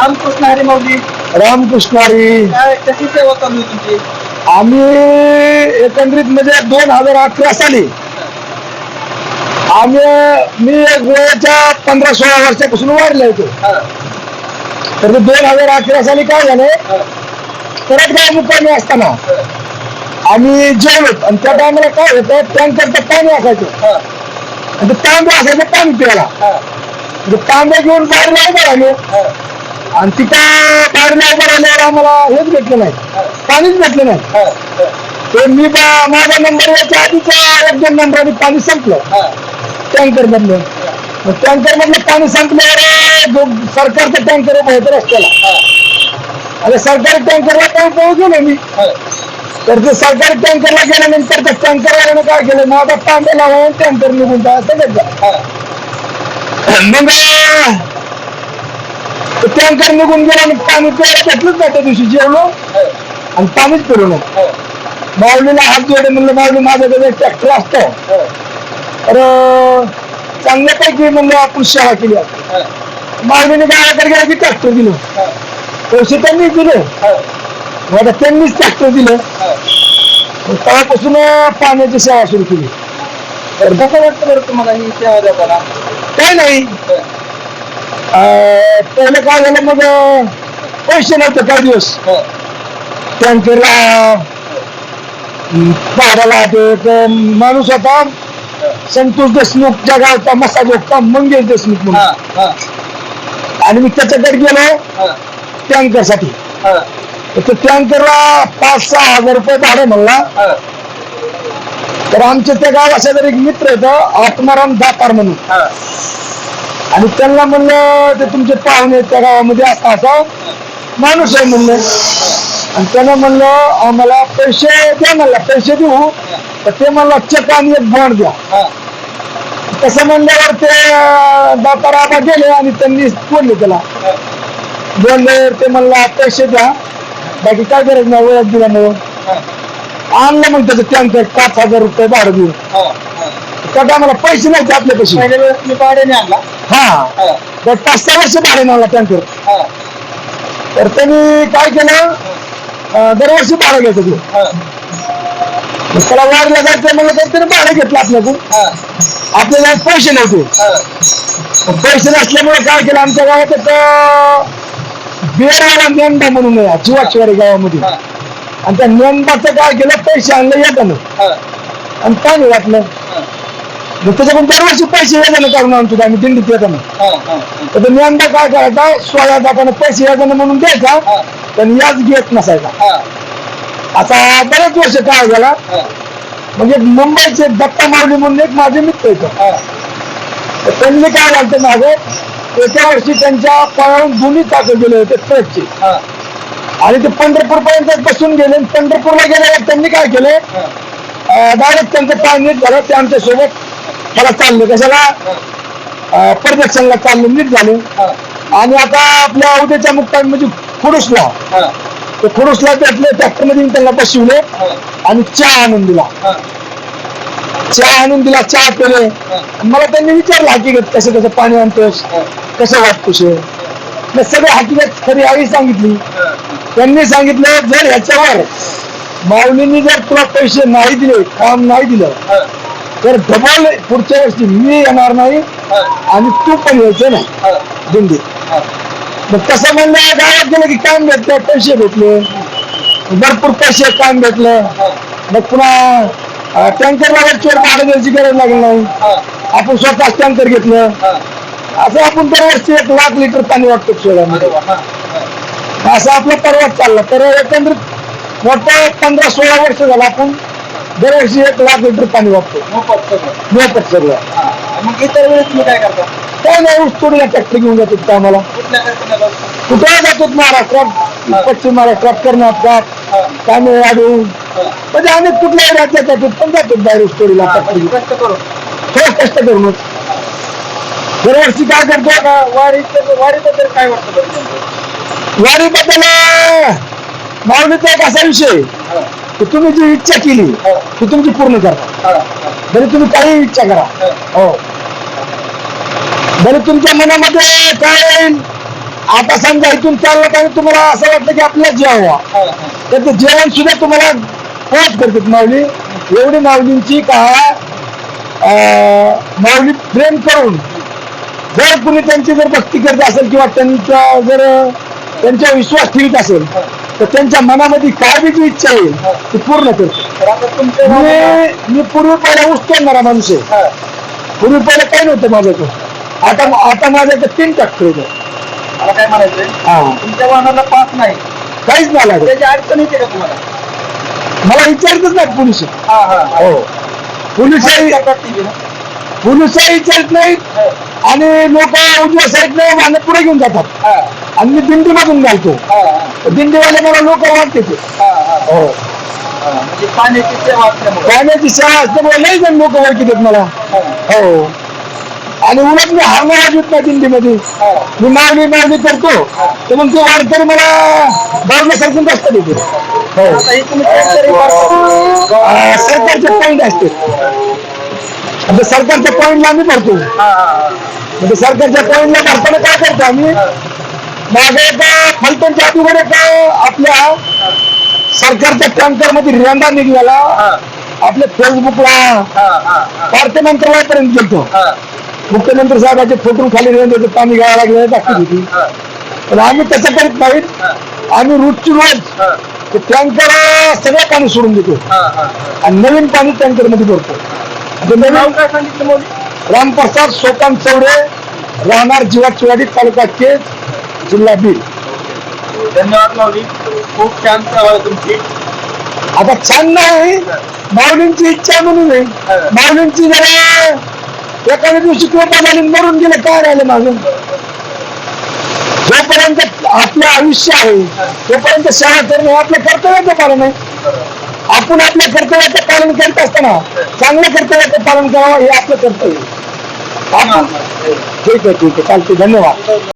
रामकृष्ण हरी माऊली, रामकृष्णारी. काय कशी सेवा चालू आहे तुमची? आम्ही एकंदरीत म्हणजे 2011 साली मी वयाच्या 15-16 वर्षापासून वाढले होते. हा, तर 2011 साली काय झालं, परतगाव मुक्कामी असताना आम्ही जेवलो आणि त्या टायमाला काय होतं, टँकरचं पाणी असायचं हा, आणि ते तांबे असायचं पाणी प्यायला. हा, ते तांबे घेऊन बाहेर उभं राहिलो हा, आणि तिथं बाहेर उभं राहिल्यावर आम्हाला हेच भेटलं नाही, पाणीच भेटलं नाही. हा, ते मी माझा नंबर याच्या आधीच्या 1-2 नंबरांनी पाणी संपलं हा, टँकर मधलं. मग टँकर मधलं पाणी संपल्यावर सरकारचं टँकर उभं होतं रस्त्याला. हा, आणि सरकारी टँकरला काय पाहू गेलो मी. हा, तर ते सरकारी टँकरला गेल्यानंतर त्या टँकरवाल्यानं काय केलं, माझा तांबे लावून टँकर निघून जायचं. हा, मग टँकर निघून गेला आणि पाणी प्यायला भेटलंच नाही. त्या दिवशी जेवलो हा, आणि पाणीच पिलो नाही. हा, माऊलीला हात जोडे म्हणलं, माऊली माझ्याकडे ट्रॅक्टर असतो हा, तर चांगल्यापैकी म्हणलं आपण सेवा केली असते. हा, माऊलीने गावाकडे गेला की ट्रॅक्टर दिलं, हा, पैसे त्यांनीच दिले. हा, मग आता त्यांनीच ट्रॅक्टर दिलं. हा. मग तेव्हापासून पाण्याची सेवा सुरू केली. तर कसं वाटतं बरं तुम्हाला ही सेवा देताना? काय नाही, पहिलं काय झालं, मग पैसे नव्हते काही दिवस. हा, टँकरला भाड्याला एक माणूस होता, संतोष देशमुखच्या गावचा मसाज होता, मंगेश देशमुख हा, म्हणून. हा, आणि मी त्याच्याकडे गेलो हा, टँकर साठी. हा, तर टँकरला 5-6 हजार रुपये भाडं म्हणला. हा, तर आमच्या त्या गावात शेजारी एक मित्र होतं, आत्माराम दातार म्हणून. हा, आणि त्यांना म्हणलं, ते तुमचे पाहुणे त्या गावामध्ये असा माणूस आहे म्हणलं. आणि त्यानं म्हणलं, आम्हाला पैसे द्या, म्हणला पैसे देऊ. तर ते म्हणला, चेक आणि एक बॉन्ड द्या. हा, तसं म्हणल्यावर ते दाताराबा गेले आणि त्यांनी बोलले त्याला, हा, बोलले ते म्हणला पैसे द्या, बाकी काय गरज नाही, ओळख दिल्यामुळं. हा, आणलं मग त्याचं टँकर 5,000 रुपये भाडं देऊन. हा, हा. त्या टायमाला पैसे नव्हते आपल्यापाशी. पहिल्या वेळेस मी भाड्याने आणला. हा, हा, तर 5-6 वर्ष भाडे आणला टँकर. हा, तर त्यांनी काय केलं, दरवर्षी भाडं घ्यायचं ते. हा, मग त्याला वाढला जायचं म्हणलं तर त्याने भाडं घेतलं आपल्याकडून. हा, आपल्याला पैसे नव्हते. हा, मग पैसे नसल्यामुळे काय केलं, आमच्या गावात एक बेराला नेंडा म्हणून आहे चिवाशिवारी गावामध्ये. हा, आणि त्या नेंडाचं काय केलं, पैसे आणलं येताना हा, आणि पाणी वाटलं. हा, मग त्याच्याकडून दरवर्षी पैसे येताना काढून आणतो आम्ही दिंडीत येताना. हा, हा, तर तो नेंडा काय करायचा, 16 जाताना पैसे येताना म्हणून द्यायचा, हा, पण याच घेत नसायचा. हा, आता बरेच वर्ष काय झाला, हा, म्हणजे मुंबईचे दत्ता माऊली म्हणून एक माझे मित्र होते. हा, तर त्यांनी काय झालं मागे, एका वर्षी त्यांच्या पायावरून दोन्ही टाके गेले होते ट्रकचे. हा, आणि ते पंढरपूर पर्यंत बसून गेले. पंढरपूरला गेल्यावर त्यांनी काय केलं, डायरेक्ट त्यांचं पाय नीट झालं. ते आमच्या सोबत मला चालले, कशाला प्रदक्षिणला चालले, नीट झाले. हा, आणि आता आपल्या उद्याच्या मुक्कामी म्हणजे खुडूसला, हा, ते खुडूसला भेटले, ट्रॅक्टर मध्ये त्यांना बसवले हा, आणि चहा आणून दिला. हा, चहा पिले. मला त्यांनी विचारलं हकीकत, कसं पाणी आणतोस, कसं वाटतोस. मी सगळी हकीकत खरी आई सांगितली. त्यांनी सांगितलं, जर ह्याच्यावर माऊलींनी जर तुला पैसे नाही दिले, काम नाही दिलं, तर डबल पुढच्या वर्षी मी येणार नाही आणि तू पण यायचं नाही दिंडीत. मग कसं म्हणलं, गावात गेलं की काम भेटलं, पैसे भेटले, भरपूर पैसे काम भेटलं. मग पुन्हा टँकरला वरचीवर भाडं द्यायची गरज लागली नाही. आपण स्वतःच टँकर घेतलं. असं आपण दरवर्षी 1 लाख लिटर पाणी वाटतो शहरामध्ये. असं आपला परवाच चालला. तर एकंदरीत मोठं 15-16 वर्ष झालं आपण दरवर्षी 1 लाख लिटर पाणी वापरतो, मोफत सगळं. मग इतर वेळेस तुम्ही काय करता? काय नाही, ऊस तोडीला ट्रॅक्टर घेऊन जातो का आम्हाला. कुठल्या कारखान्याला? कुठे जातो महाराष्ट्रात, पश्चिम महाराष्ट्रात, कर्नाटकात, तामिळनाडू, म्हणजे अनेक कुठल्याही राज्यात जातो, पण जातो बाहेर ऊस तोडीला ट्रॅक्टर. कष्ट करू. थोडं कष्ट करून दरवर्षी काय करतो. वारीबद्दल काय वाटतं बरं? वारीबद्दल माऊलीचा एक असा विषय की तुम्ही जी इच्छा केली ती तुमची पूर्ण करा. बरे तुम्ही काही इच्छा करा, हो, बरे तुमच्या मनामध्ये काय येईल आता समजा इथून चाललं आणि तुम्हाला असं वाटलं की आपल्याला जेवावा तर ते जेवण सुद्धा तुम्हाला पोच करतात माऊली. एवढी माऊलींची का माऊली प्रेम करून जर कुणी त्यांची जर भक्ती करत असेल किंवा त्यांचा विश्वास ठेवत असेल तर त्यांच्या मनामध्ये काय बी जी इच्छा येईल ती पूर्ण करतो. मी पूर्वी पहिला ऊस तोडणारा माणूस आहे. पूर्वी पहिलं काही नव्हतं माझ्याकडं. आता माझ्याकडे 3 ट्रॅक्टर होतं. मला काय म्हणायचंय, तुमच्या वाहनाला पास नाही, काहीच नाही लागत. त्याची अडचण येते का तुम्हाला? मला विचारतच नाही पोलीस. हो, पोलिसही विचारत नाहीत आणि लोक उजव्या साईडने वाहन पुढे घेऊन जातात आणि मी दिंडीमधून घालतो. दिंडीवाले मला लोक वाटते ते. हो, म्हणजे पाण्याची सेवा असल्यामुळे. पाण्याची सेवा असल्यामुळे लई जण लोक ओळखीतात मला. हो, आणि उलट मी हारणार येत नाही दिंडीमध्ये. मी मागणी करतो तर मग ते वारकरी मला बघण्यासारखं जास्त देते. हो, आता हे तुम्ही काहीतरी करता. सरकारचे पॉईंट असते. म्हणजे सरकारच्या पॉईंटला आम्ही भरतो. म्हणजे सरकारच्या पॉईंटला भरताना काय करतो आम्ही, मागे एका फलटणच्या आजूबाजूला एक आपल्या सरकारच्या टँकर मध्ये रेंडा निघाला. आपल्या फेसबुकला भारतीय मंत्रालयापर्यंत गेलतो. मुख्यमंत्री साहेबांचे फोटो खाली रेंद्याचं पाणी घ्यायला लागलं टाकत होती. पण आम्ही तसं करीत नाहीत. आम्ही रोजची रोज टँकर सगळं पाणी सोडून देतो आणि नवीन पाणी टँकर मध्ये भरतो. नाव काय सांगितलं मग? रामप्रसाद सोपान चौडे, राहणार जिवाचीवाडी, तालुका केज, जिल्हा बीड. धन्यवाद माऊली, खूप छान सवाल तुमची. आता छान नाही, माऊलींची इच्छा म्हणून आहे. माऊलींची जरा एखाद्या दिवशी कृपा झाली मरून गेलं काय राहिलं माझं. जोपर्यंत आपलं आयुष्य आहे तोपर्यंत सेवा करणं हे आपलं कर्तव्याचं पालन आहे. आपण आपल्या कर्तव्याचं पालन करीत असताना चांगल्या कर्तव्याचं पालन करावं हे आपलं कर्तव्य. आपण ठीक आहे चालते. धन्यवाद.